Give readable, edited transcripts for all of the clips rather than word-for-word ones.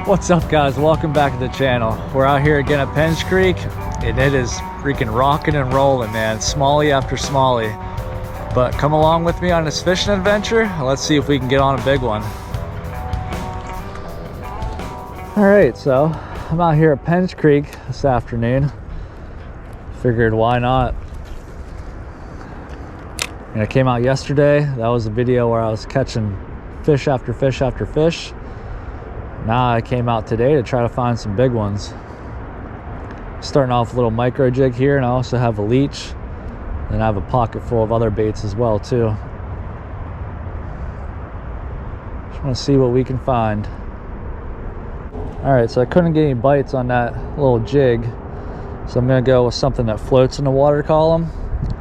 What's up, guys? Welcome back to the channel. We're out here again at Penge Creek and it is freaking rocking and rolling, man. Smallie after smallie. But come along with me on this fishing adventure and let's see if we can get on a big one. All right, so I'm out here at Penge Creek this afternoon. Figured why not? And I came out yesterday. That was a video where I was catching fish after fish after fish. Now I came out today to try to find some big ones. Starting off with a little micro jig here, and I also have a leech. And I have a pocket full of other baits as well too. Just want to see what we can find. All right, so I couldn't get any bites on that little jig, so I'm gonna go with something that floats in the water column.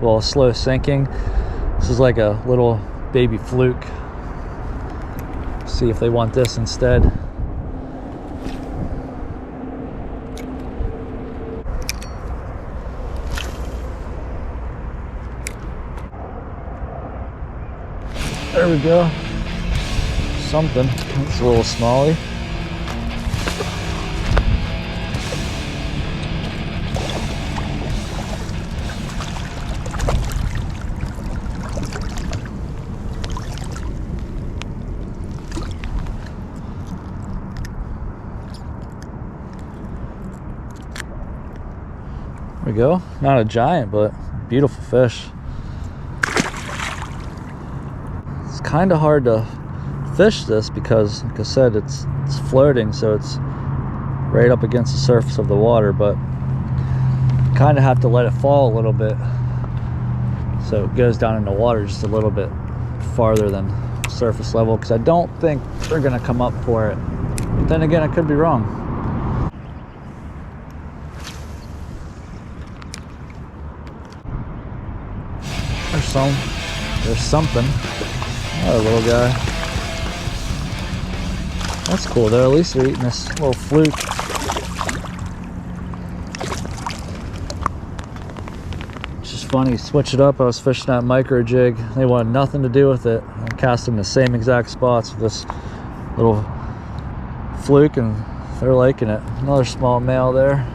Well, slow sinking. This is like a little baby Fluke. See if they want this instead. There we go. Something. It's a little smallie. There we go. Not a giant, but beautiful fish. Kind of hard to fish this because, like I said, it's floating, so it's right up against the surface of the water, but kind of have to let it fall a little bit so it goes down in the water just a little bit farther than surface level, because I don't think they're gonna come up for it, but then again, I could be wrong. There's something. Oh, little guy. That's cool though. At least they're eating this little Fluke. It's just funny. Switch it up. I was fishing that micro jig. They wanted nothing to do with it. I'm casting the same exact spots with this little Fluke, and they're liking it. Another small male there.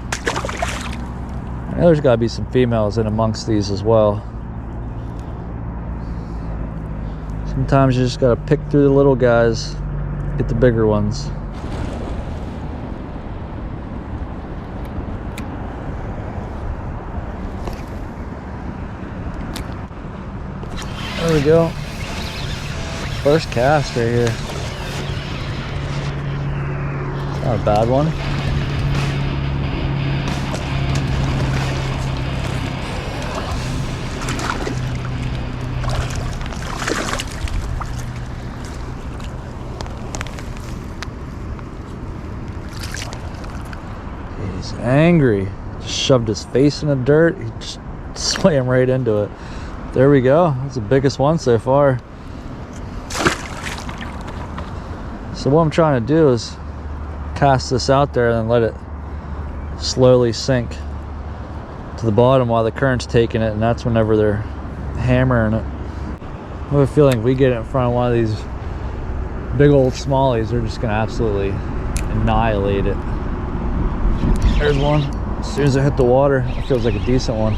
And there's got to be some females in amongst these as well. Sometimes you just gotta pick through the little guys, get the bigger ones. There we go. First cast right here. Not a bad one. He's angry. Just shoved his face in the dirt. He just swam right into it. There we go. That's the biggest one so far. So what I'm trying to do is cast this out there and then let it slowly sink to the bottom while the current's taking it, and that's whenever they're hammering it. I have a feeling if we get it in front of one of these big old smallies, they're just gonna absolutely annihilate it. There's one. As soon as it hit the water, it feels like a decent one.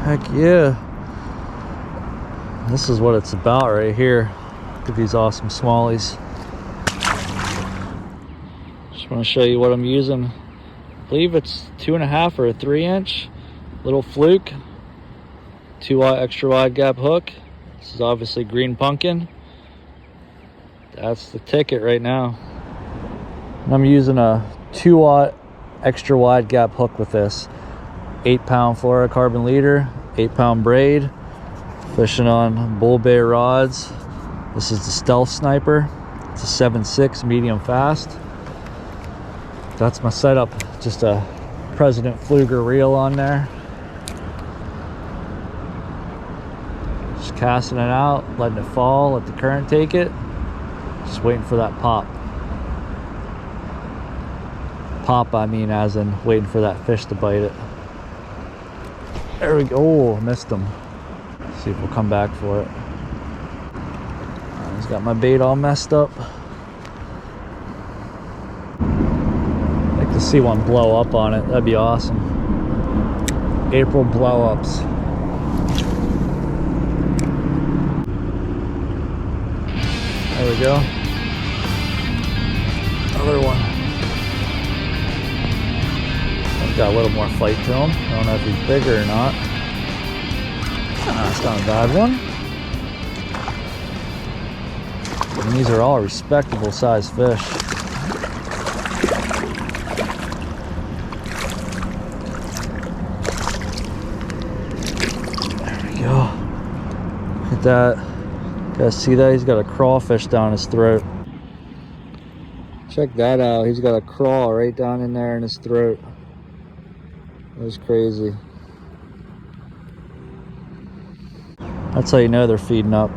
Heck yeah. This is what it's about right here. Look at these awesome smallies. Just want to show you what I'm using. I believe it's 2.5 or a 3-inch little Fluke 2-aught extra wide gap hook. This is obviously green pumpkin. That's the ticket right now. And I'm using a 2-aught extra wide gap hook with this. 8-pound fluorocarbon leader, 8-pound braid. Fishing on bull bay rods. This is the Stealth Sniper. It's a 7.6 medium fast. That's my setup, just a President Pfluger reel on there. Just casting it out, letting it fall, let the current take it. Just waiting for that pop. Pop, I mean as in waiting for that fish to bite it. There we go. Oh, missed him. See if we'll come back for it. He's got my bait all messed up. I'd like to see one blow up on it. That'd be awesome. April blow-ups. There we go. Another one. I've got a little more fight to him. I don't know if he's bigger or not. That's not a bad one. And these are all respectable sized fish. There we go. Look at that. Guys, see that? He's got a crawfish down his throat. Check that out. He's got a crawl right down in there in his throat. That was crazy. That's how you know they're feeding up.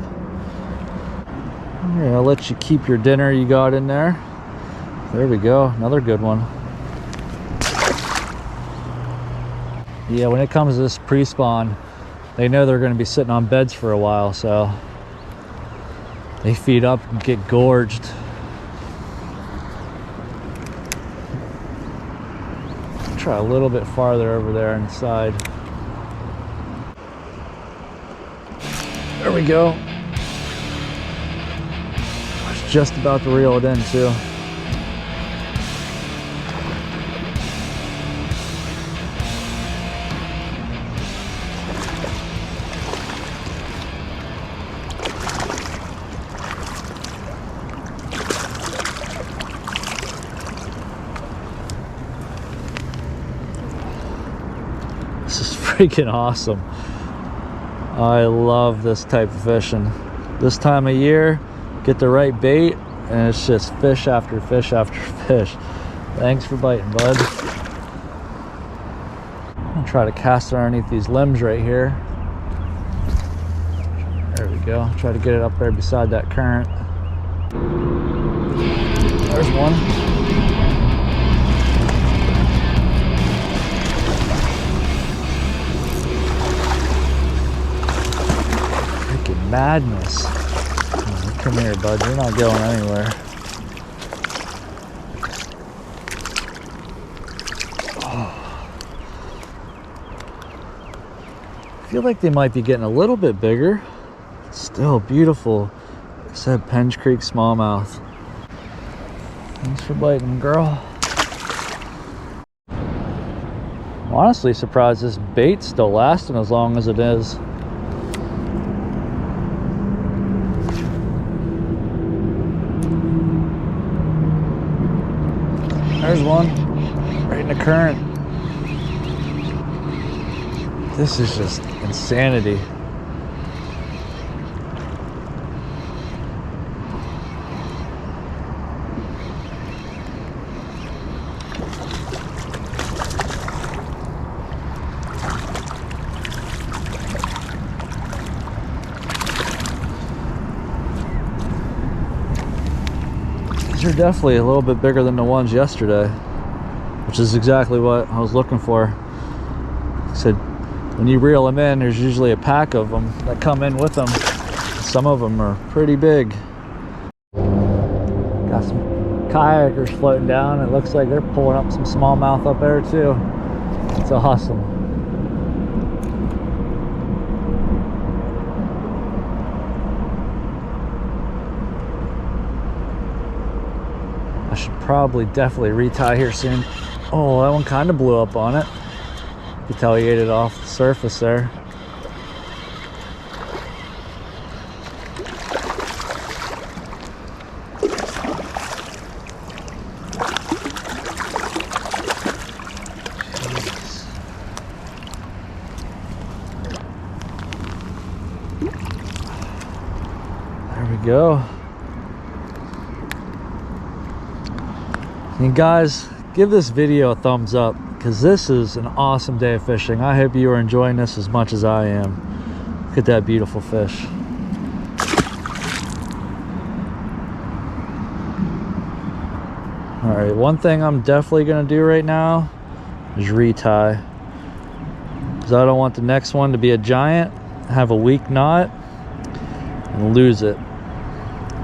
Here, I'll let you keep your dinner you got in there. There we go. Another good one. Yeah, when it comes to this pre-spawn, they know they're going to be sitting on beds for a while, so they feed up and get gorged. Try a little bit farther over there inside. There we go. I was just about to reel it in too. This is freaking awesome. I love this type of fishing. This time of year, get the right bait, and it's just fish after fish after fish. Thanks for biting, bud. I'm gonna try to cast it underneath these limbs right here. There we go. Try to get it up there beside that current. There's one. Madness. Oh, come here, bud. You're not going anywhere. Oh. I feel like they might be getting a little bit bigger. Still beautiful. Like I said, Penge Creek smallmouth. Thanks for biting, girl. I'm honestly surprised this bait's still lasting as long as it is. There's one, right in the current. This is just insanity. These are definitely a little bit bigger than the ones yesterday, which is exactly what I was looking for. Like I said, when you reel them in, there's usually a pack of them that come in with them. Some of them are pretty big. Got some kayakers floating down. It looks like they're pulling up some smallmouth up there too. It's awesome. I should probably definitely retie here soon. Oh, that one kind of blew up on it. You can tell he ate it off the surface there. Jeez. There we go. And guys, give this video a thumbs up because this is an awesome day of fishing. I hope you are enjoying this as much as I am. Look at that beautiful fish. All right, one thing I'm definitely gonna do right now is retie, because I don't want the next one to be a giant, have a weak knot, and lose it.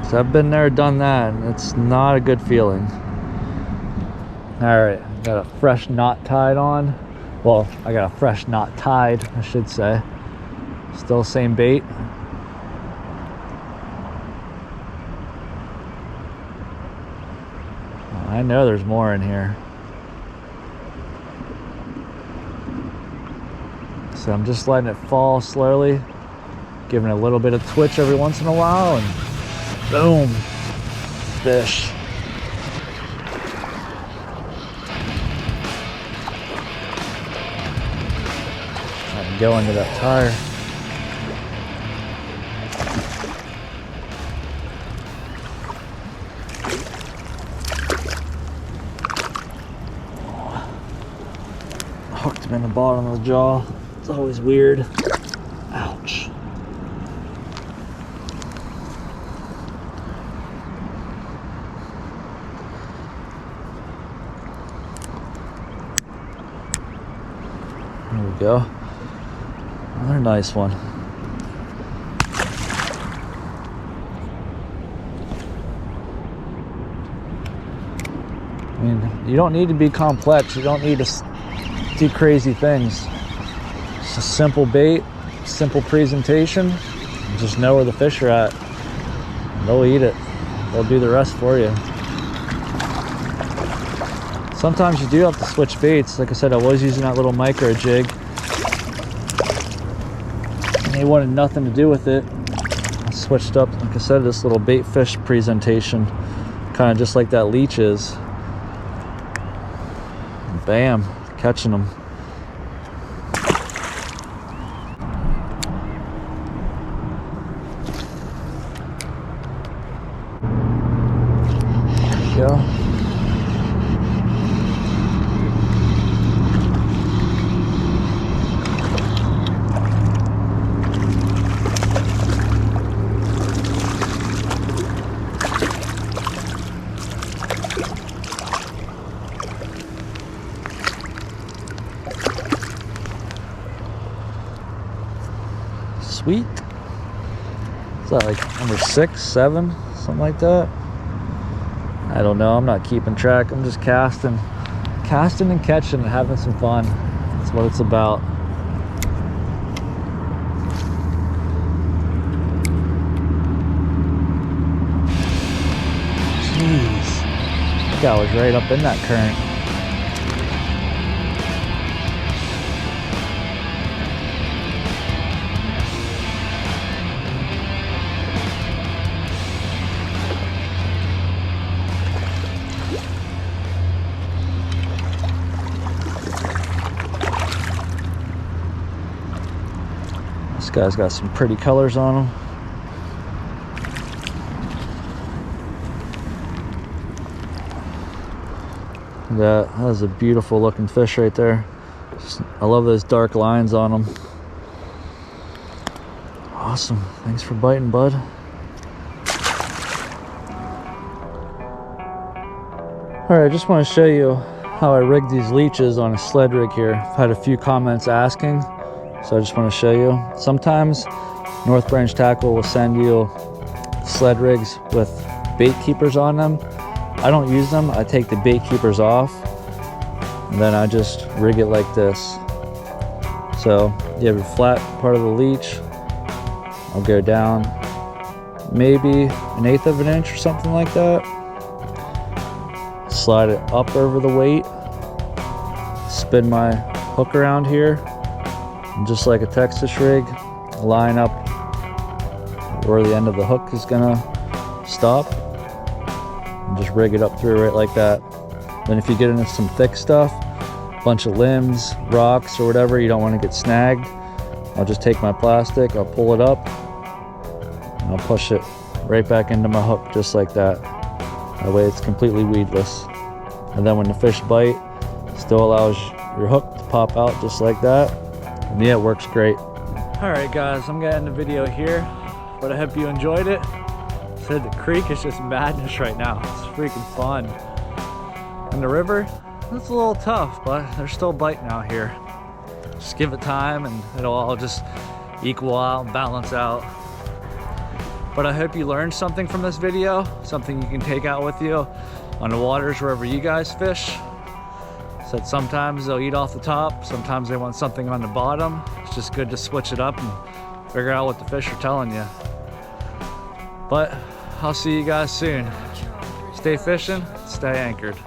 So I've been there, done that, and it's not a good feeling. All right, got a fresh knot tied on. Well, I got a fresh knot tied, I should say. Still same bait. I know there's more in here. So I'm just letting it fall slowly, giving it a little bit of twitch every once in a while, and boom, fish. I can go into that tire. Hooked him in the bottom of the jaw. It's always weird. Ouch. There we go. Another nice one. I mean, you don't need to be complex. You don't need to do crazy things. It's a simple bait, simple presentation. You just know where the fish are at. They'll eat it. They'll do the rest for you. Sometimes you do have to switch baits. Like I said, I was using that little micro jig, and he wanted nothing to do with it. I switched up, like I said, this little bait fish presentation, kind of just like that Leech is. Bam, catching them. There we go. Sweet. Is that like number 6, 7, something like that? I don't know. I'm not keeping track. I'm just casting and catching and having some fun. That's what it's about. Jeez, that guy was right up in that current. This guy's got some pretty colors on him. That is a beautiful looking fish right there. I love those dark lines on them. Awesome. Thanks for biting, bud. Alright, I just want to show you how I rigged these leeches on a sled rig here. I've had a few comments asking, so I just want to show you. Sometimes North Branch Tackle will send you sled rigs with bait keepers on them. I don't use them. I take the bait keepers off, and then I just rig it like this. So you have your flat part of the leech. I'll go down maybe 1/8 of an inch or something like that. Slide it up over the weight. Spin my hook around here. And just like a Texas rig, line up where the end of the hook is gonna stop. And just rig it up through right like that. Then if you get into some thick stuff, bunch of limbs, rocks, or whatever, you don't want to get snagged, I'll just take my plastic, I'll pull it up, and I'll push it right back into my hook just like that. That way it's completely weedless. And then when the fish bite, it still allows your hook to pop out just like that. And yeah, it works great. Alright guys, I'm gonna end the video here, but I hope you enjoyed it. Said the creek is just madness right now. It's freaking fun. In the river, it's a little tough, but they're still biting out here. Just give it time and it'll all just equal out and balance out. But I hope you learned something from this video, something you can take out with you on the waters wherever you guys fish. So sometimes they'll eat off the top, sometimes they want something on the bottom. It's just good to switch it up and figure out what the fish are telling you. But I'll see you guys soon. Stay fishing, stay anchored.